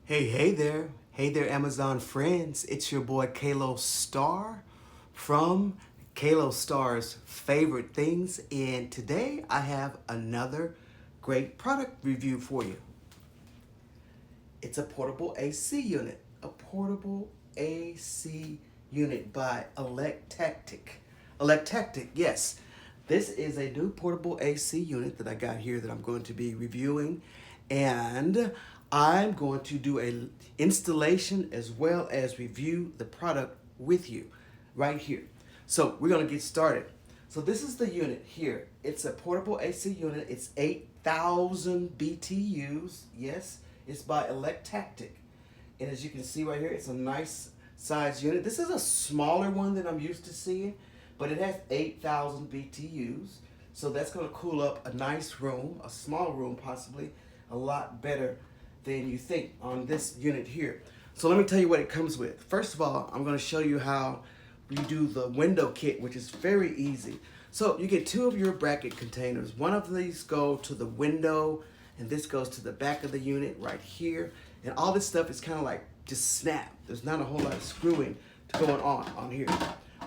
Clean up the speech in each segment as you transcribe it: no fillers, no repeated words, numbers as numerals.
Hey there. Hey there, Amazon friends. It's your boy Kalo Star from Kalo Star's Favorite Things. And today I have another great product review for you. It's a portable AC unit. A portable AC unit by Electactic. Electactic, yes. This is a new portable AC unit that I got here that I'm going to be reviewing. And I'm going to do an installation as well as review the product with you right here. So we're going to get started. So this is the unit here. It's a portable AC unit. It's 8,000 BTUs. Yes, it's by Electactic. And as you can see right here, it's a nice size unit. This is a smaller one than I'm used to seeing, but it has 8,000 BTUs. So that's going to cool up a nice room, a small room possibly, a lot better than you think on this unit here. So let me tell you what it comes with. First of all, I'm going to show you how we do the window kit, which is very easy. So you get two of your bracket containers. One of these go to the window, and this goes to the back of the unit right here. And all this stuff is kind of like just snap. There's not a whole lot of screwing going on here.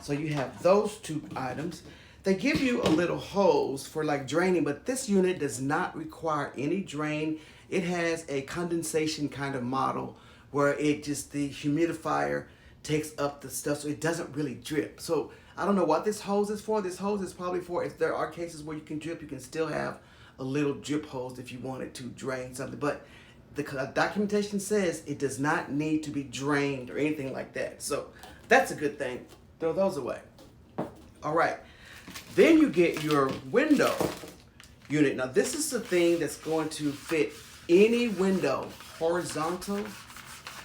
So you have those two items. They give you a little hose for like draining, but this unit does not require any drain. It has a condensation kind of model where it just, the humidifier takes up the stuff so it doesn't really drip. So I don't know what this hose is for. This hose is probably for, if there are cases where you can drip, you can still have a little drip hose if you wanted to drain something. But the documentation says it does not need to be drained or anything like that. So that's a good thing. Throw those away. All right. Then you get your window unit. Now this is the thing that's going to fit any window, horizontal,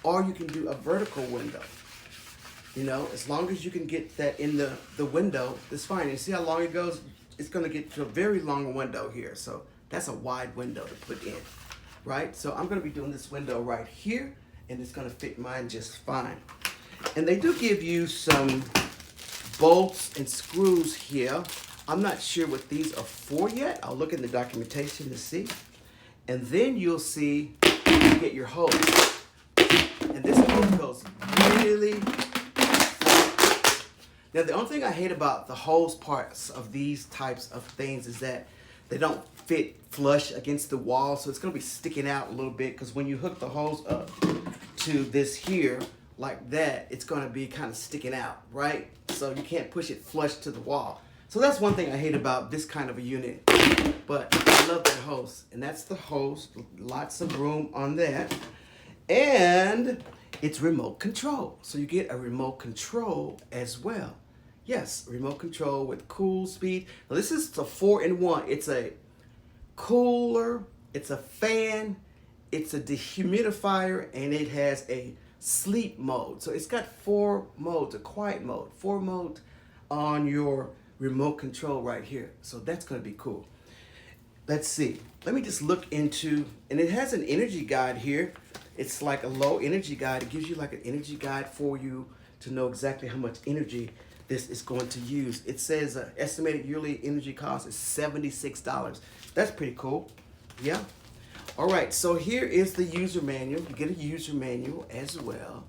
or you can do a vertical window. You know, as long as you can get that in the window, it's fine. You see how long it goes? It's going to get to a very long window here. So that's a wide window to put in, right? So I'm going to be doing this window right here, and it's going to fit mine just fine. And they do give you some bolts and screws here. I'm not sure what these are for yet. I'll look in the documentation to see. And then you'll see you get your hose. And this hose goes really flat. Now the only thing I hate about the hose parts of these types of things is that they don't fit flush against the wall, so it's going to be sticking out a little bit, because when you hook the hose up to this here like that, it's going to be kind of sticking out, right? So you can't push it flush to the wall. So that's one thing I hate about this kind of a unit. But I love that hose. And that's the hose. Lots of room on that. And it's remote control. So you get a remote control as well. Yes, remote control with cool speed. Now this is the 4-in-1. It's a cooler, it's a fan, it's a dehumidifier, and it has a sleep mode. So it's got 4 modes, a quiet mode, 4 modes on your remote control right here. So that's going to be cool. Let's see. Let me just look into, and it has an energy guide here. It's like a low energy guide. It gives you like an energy guide for you to know exactly how much energy this is going to use. It says estimated yearly energy cost is $76. That's pretty cool. Yeah. All right, so here is the user manual. You get a user manual as well.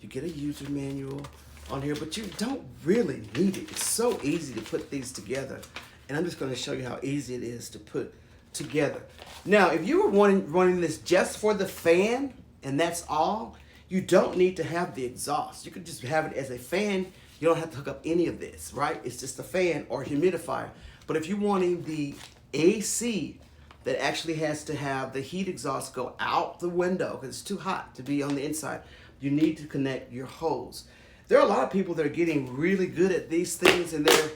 You get a user manual on here, but you don't really need it. It's so easy to put these together, and I'm just going to show you how easy it is to put together. Now, if you were running this just for the fan, and that's all, you don't need to have the exhaust. You could just have it as a fan. You don't have to hook up any of this, right? It's just a fan or humidifier. But if you're wanting the AC that actually has to have the heat exhaust go out the window because it's too hot to be on the inside, you need to connect your hose. There are a lot of people that are getting really good at these things, and they're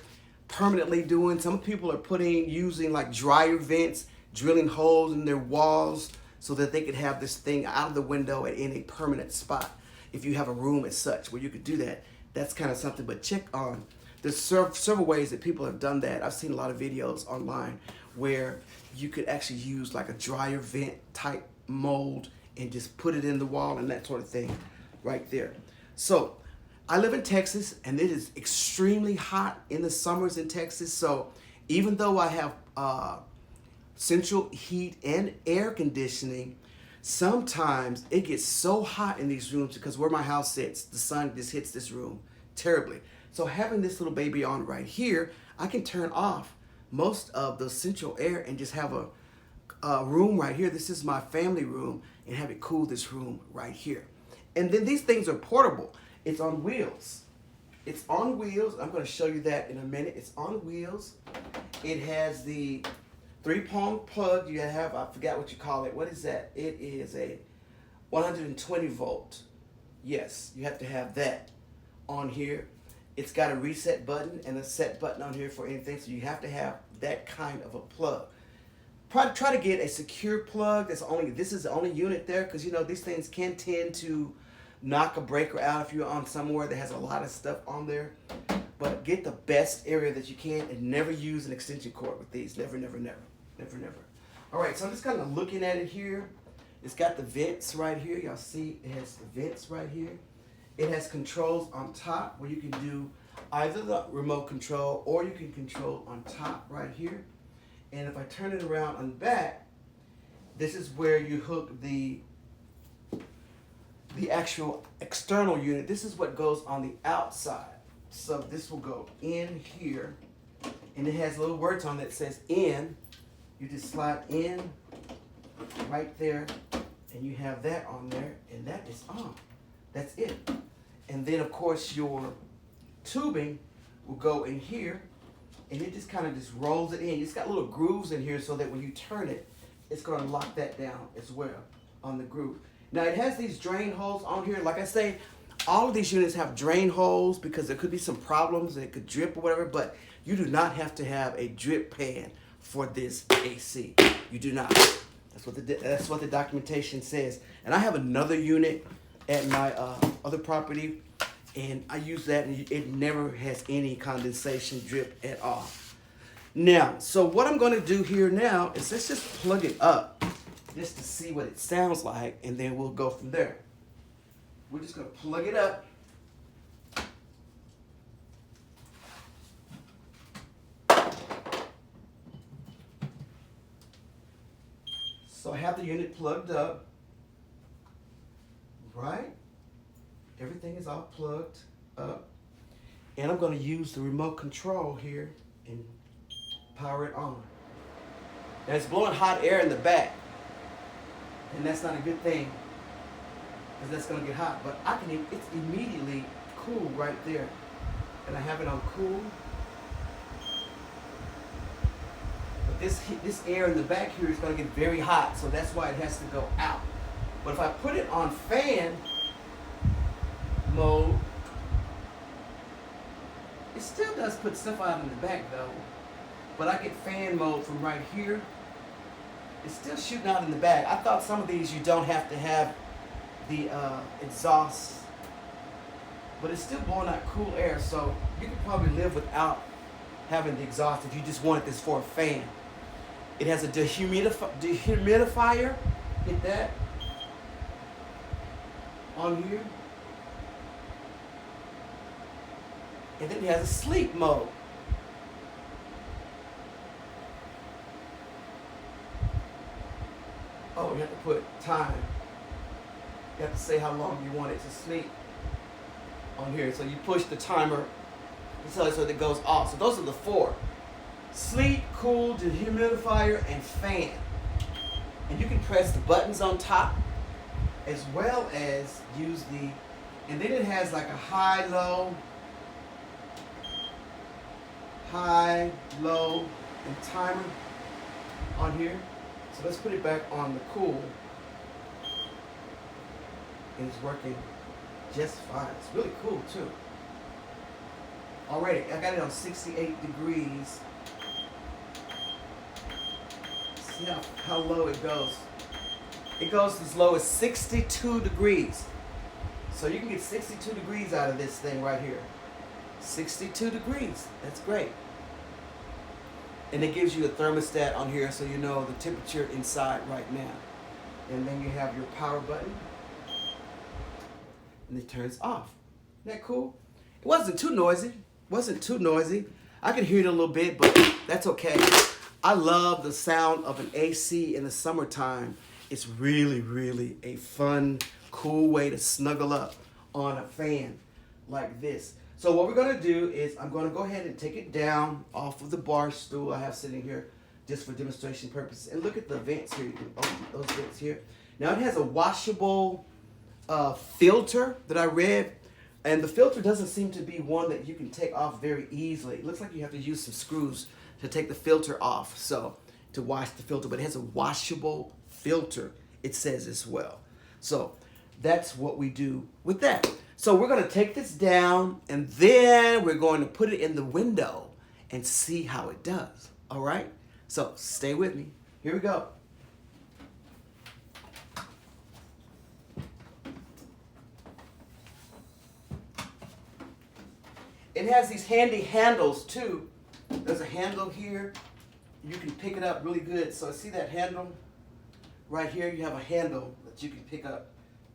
permanently doing. Some people are using like dryer vents, drilling holes in their walls so that they could have this thing out of the window at any permanent spot. If you have a room as such where you could do that, that's kind of something. But check on, there's several ways that people have done that. I've seen a lot of videos online where you could actually use like a dryer vent type mold and just put it in the wall and that sort of thing right there. So I live in Texas, and it is extremely hot in the summers in Texas. So even though I have central heat and air conditioning, Sometimes it gets so hot in these rooms because where my house sits, the sun just hits this room terribly. So having this little baby on right here, I can turn off most of the central air and just have a room right here. This is my family room, and have it cool this room right here. And then these things are portable. It's on wheels. It's on wheels. I'm going to show you that in a minute. It's on wheels. It has the 3-prong plug. You have, I forgot what you call it. What is that? It is a 120 volt. Yes, you have to have that on here. It's got a reset button and a set button on here for anything. So you have to have that kind of a plug. Try to get a secure plug. This is the only unit there, because you know these things can tend to knock a breaker out if you're on somewhere that has a lot of stuff on there. But get the best area that you can, and never use an extension cord with these. Never, never, never. Never, never. All right, so I'm just kind of looking at it here. It's got the vents right here. Y'all see it has the vents right here. It has controls on top where you can do either the remote control, or you can control on top right here. And if I turn it around on the back, this is where you hook the actual external unit. This is what goes on the outside. So this will go in here, and it has little words on it that says in. You just slide in right there, and you have that on there, and that is on. That's it. And then of course your tubing will go in here, and it just kind of just rolls it in. It's got little grooves in here so that when you turn it, it's going to lock that down as well on the groove. Now it has these drain holes on here. Like I say, all of these units have drain holes because there could be some problems. It could drip or whatever, but you do not have to have a drip pan for this AC. You do not. That's what the documentation says. And I have another unit at my other property, and I use that, and it never has any condensation drip at all. Now, so what I'm going to do here now is let's just plug it up just to see what it sounds like, and then we'll go from there. We're just going to plug it up. So I have the unit plugged up, right? Everything is all plugged up. And I'm going to use the remote control here and power it on. Now it's blowing hot air in the back, and that's not a good thing, because that's going to get hot. But it's immediately cool right there. And I have it on cool. But this air in the back here is going to get very hot, so that's why it has to go out. But if I put it on fan mode, it still does put stuff out in the back though. But I get fan mode from right here. It's still shooting out in the back. I thought some of these you don't have to have the exhaust, but it's still blowing out cool air, so you could probably live without having the exhaust if you just wanted this for a fan. It has a dehumidifier. Hit that on here. And then it has a sleep mode. Oh, you have to put time. You have to say how long you want it to sleep on here. So you push the timer so that it goes off. So those are the 4. Sleep, cool, dehumidifier, and fan. And you can press the buttons on top as well as use the, and then it has like a high, low, and timer on here. So let's put it back on the cool. And it's working just fine. It's really cool too. Already, I got it on 68 degrees. See how low it goes. It goes as low as 62 degrees. So you can get 62 degrees out of this thing right here. 62 degrees. That's great. And it gives you a thermostat on here so you know the temperature inside right now. And then you have your power button. And it turns off. Isn't that cool? It wasn't too noisy. I could hear it a little bit, but that's okay. I love the sound of an AC in the summertime. It's really, really a fun, cool way to snuggle up on a fan like this. So what we're gonna do is I'm gonna go ahead and take it down off of the bar stool I have sitting here just for demonstration purposes. And look at the vents here. You can open those vents here. Now it has a washable filter that I read, and the filter doesn't seem to be one that you can take off very easily. It looks like you have to use some screws to take the filter off, so to wash the filter, but it has a washable filter, it says as well. So that's what we do with that. So we're gonna take this down and then we're going to put it in the window and see how it does, all right? So stay with me, here we go. It has these handy handles too. There's a handle here. You can pick it up really good. So see that handle? Right here, you have a handle that you can pick up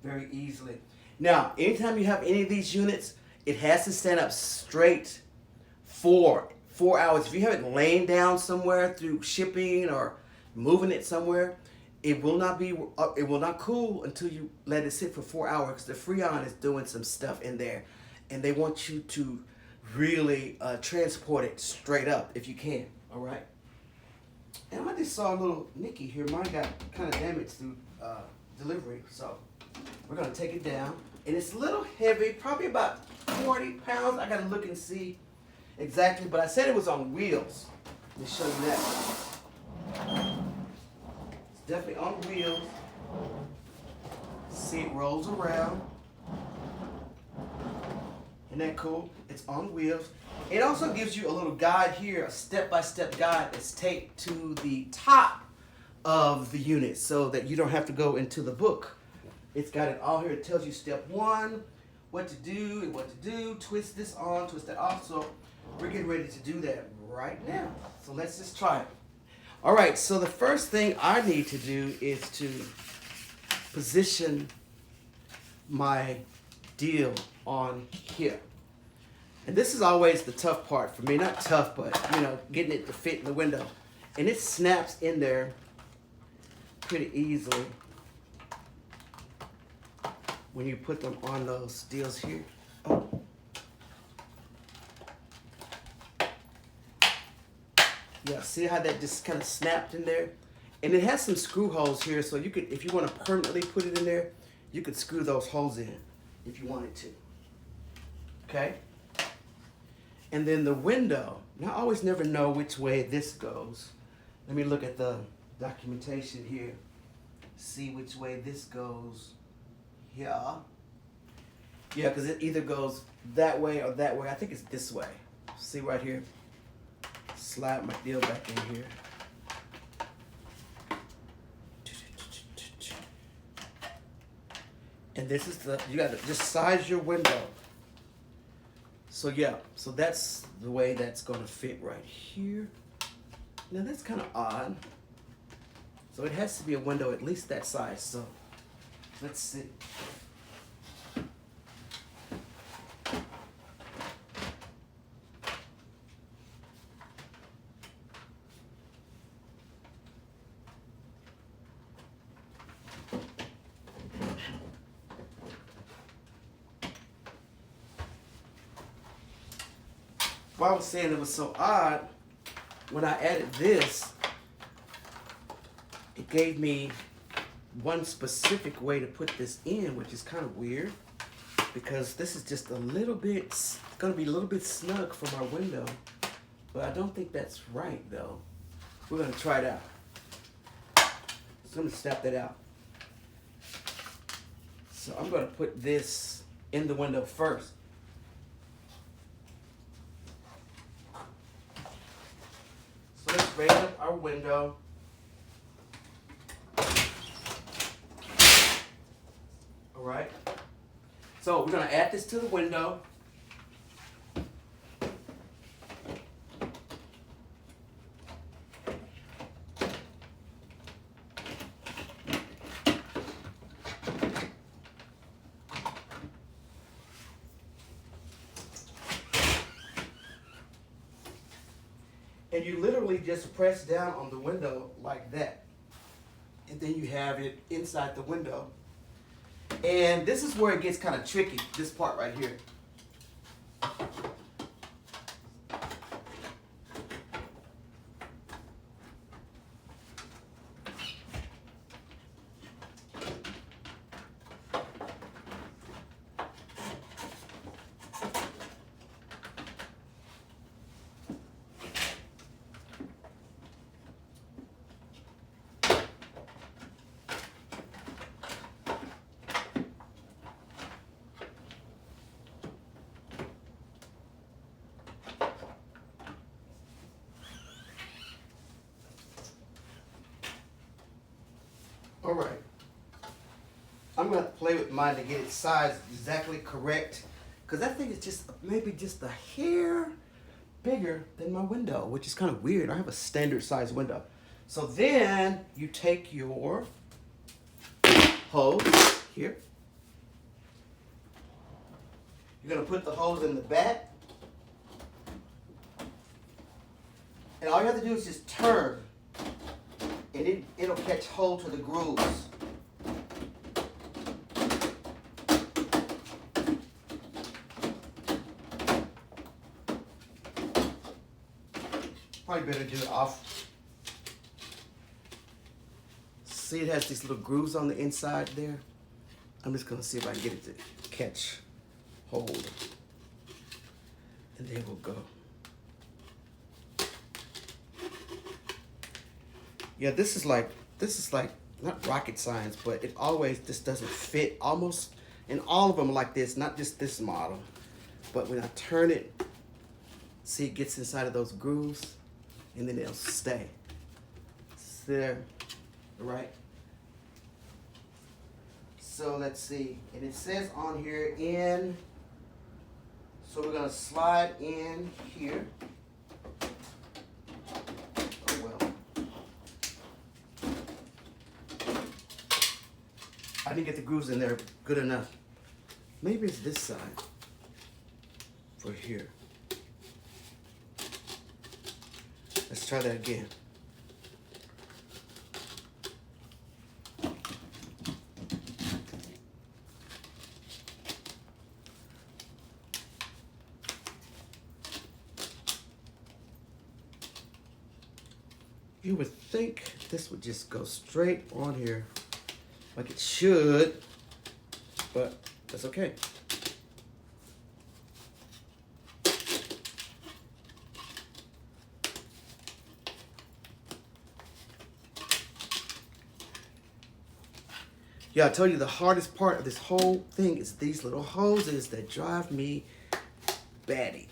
very easily. Now, anytime you have any of these units, it has to stand up straight for 4 hours. If you have it laying down somewhere through shipping or moving it somewhere, it will not cool until you let it sit for 4 hours. The Freon is doing some stuff in there, and they want you to really transport it straight up if you can, all right? And I just saw a little nicky here. Mine got kind of damaged through delivery, so we're gonna take it down. And it's a little heavy, probably about 40 pounds. I gotta look and see exactly, but I said it was on wheels. Let me show you that. It's definitely on wheels. See, it rolls around. Isn't that cool? It's on wheels. It also gives you a little guide here, a step-by-step guide that's taped to the top of the unit so that you don't have to go into the book. It's got it all here. It tells you step 1, what to do and what to do. Twist this on, twist that off. So we're getting ready to do that right now. So let's just try it. All right, so the first thing I need to do is to position my deal on here. And this is always the tough part for me. Not tough, but, you know, getting it to fit in the window. And it snaps in there pretty easily when you put them on those deals here. Oh. Yeah, see how that just kind of snapped in there? And it has some screw holes here, so you could, if you want to permanently put it in there, you could screw those holes in if you wanted to. Okay? And then the window. Now, I always never know which way this goes. Let me look at the documentation here. See which way this goes. Yeah. Yeah, because it either goes that way or that way. I think it's this way. See right here? Slide my deal back in here. And this is you got to just size your window. So yeah, so that's the way that's going to fit right here. Now that's kind of odd. So it has to be a window at least that size. So let's see. Well, I was saying it was so odd, when I added this, it gave me one specific way to put this in, which is kind of weird, because this is just a little bit, it's going to be a little bit snug for my window, but I don't think that's right, though. We're going to try it out. So I'm going to snap that out. So I'm going to put this in the window first. So let's raise up our window. All right. So we're going to add this to the window. And you literally just press down on the window like that. And and then you have it inside the window. And this is where it gets kind of tricky, this part right here. All right, I'm gonna have to play with mine to get its size exactly correct, because that thing is just maybe just a hair bigger than my window, which is kind of weird. I have a standard size window. So then you take your hose here. You're gonna put the hose in the back, and all you have to do is just turn, and it'll catch hold to the grooves. Probably better do it off. See, it has these little grooves on the inside there. I'm just gonna see if I can get it to catch hold. And there we'll go. Yeah, this is like not rocket science, but it always just doesn't fit almost in all of them like this, not just this model. But when I turn it, see, it gets inside of those grooves and then it'll stay. It's there, right? So let's see, and it says on here in, so we're gonna slide in here. I didn't get the grooves in there good enough. Maybe it's this side for here. Let's try that again. You would think this would just go straight on here like it should, but that's okay. Yeah, I told you the hardest part of this whole thing is these little hoses that drive me batty.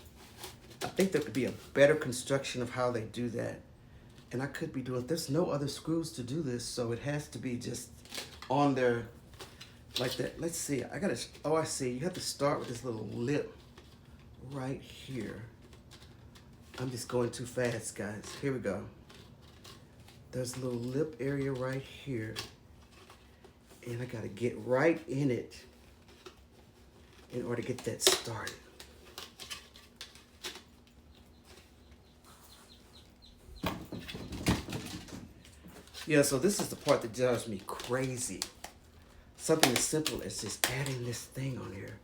I think there could be a better construction of how they do that. And I could be doing, there's no other screws to do this, so it has to be just on there like that. Let's see, I gotta, oh, I see. You have to start with this little lip right here. I'm just going too fast, guys. Here we go. There's a little lip area right here. And I gotta get right in it in order to get that started. Yeah, so this is the part that drives me crazy. Something as simple as just adding this thing on here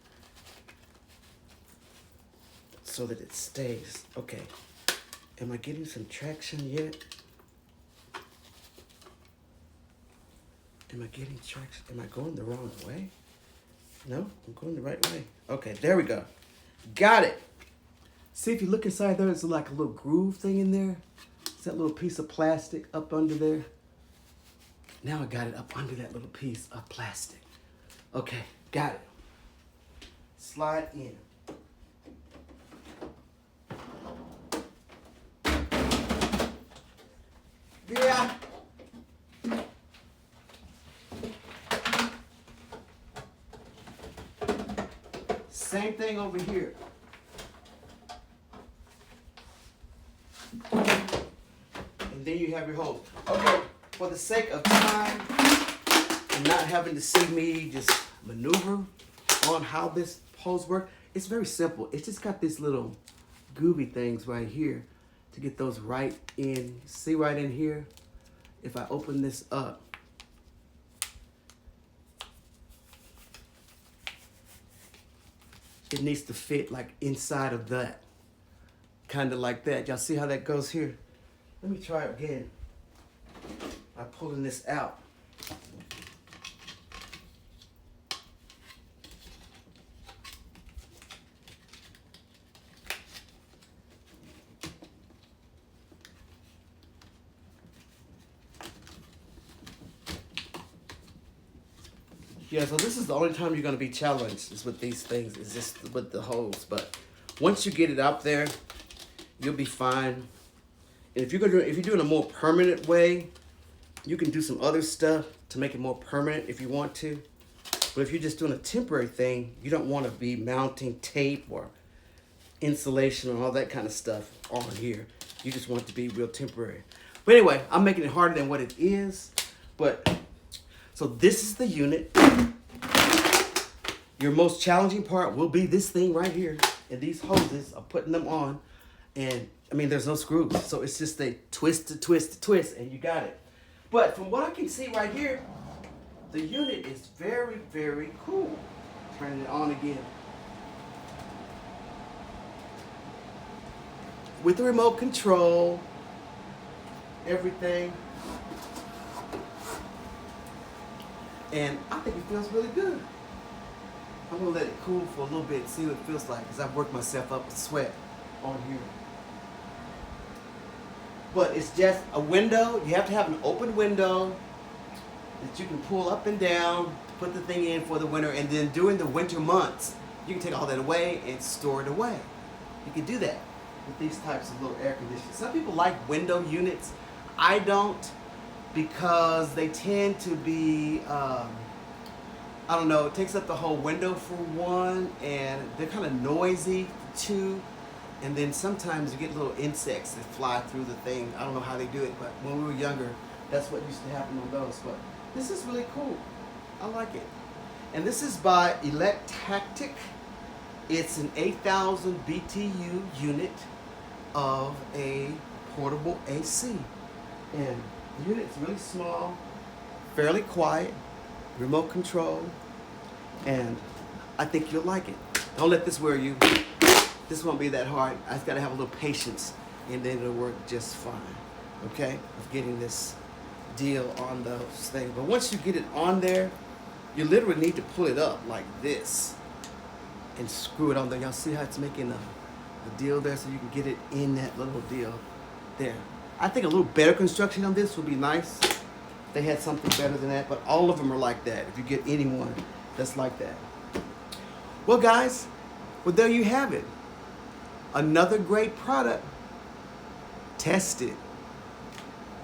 so that it stays. Okay, am I getting some traction yet? Am I getting traction? Am I going the wrong way? No, I'm going the right way. Okay, there we go. Got it. See, if you look inside there, there's like a little groove thing in there. It's that little piece of plastic up under there. Now I got it up under that little piece of plastic. Okay, got it. Slide in. Yeah. Same thing over here. And then you have your hose. Okay. For the sake of time and not having to see me just maneuver on how this hose works, it's very simple. It's just got these little gooby things right here to get those right in. See right in here? If I open this up, it needs to fit like inside of that. Kind of like that. Y'all see how that goes here? Let me try it again. I'm pulling this out. Yeah, so this is the only time you're going to be challenged is with these things, is just with the holes. But once you get it up there, you'll be fine. And if you're doing a more permanent way, you can do some other stuff to make it more permanent if you want to. But if you're just doing a temporary thing, you don't want to be mounting tape or insulation and all that kind of stuff on here. You just want it to be real temporary. But anyway, I'm making it harder than what it is. But so this is the unit. Your most challenging part will be this thing right here. And these hoses are putting them on. And I mean, there's no screws. So it's just a twist, and you got it. But from what I can see right here, the unit is very, very cool. Turning it on again. With the remote control, everything. And I think it feels really good. I'm gonna let it cool for a little bit, see what it feels like, because I've worked myself up to sweat on here. But it's just a window. You have to have an open window that you can pull up and down, put the thing in for the winter, and then during the winter months, you can take all that away and store it away. You can do that with these types of little air conditioners. Some people like window units. I don't, because they tend to be, I don't know, it takes up the whole window for one, and they're kind of noisy for two, and then sometimes you get little insects that fly through the thing. I don't know how they do it, but when we were younger, that's what used to happen on those. But this is really cool. I like it. And this is by Electactic. It's an 8,000 BTU unit of a portable AC. And the unit's really small, fairly quiet, remote control, and I think you'll like it. Don't let this wear you. This won't be that hard. I just gotta have a little patience, and then it'll work just fine. Okay? Of getting this deal on those things. But once you get it on there, you literally need to pull it up like this and screw it on there. Y'all see how it's making a deal there, so you can get it in that little deal there. I think a little better construction on this would be nice. They had something better than that, but all of them are like that. If you get anyone that's like that. Well, guys, well, there you have it. Another great product, tested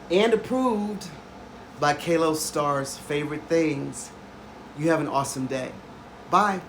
and approved by Kalo Star's Favorite Things. You have an awesome day. Bye.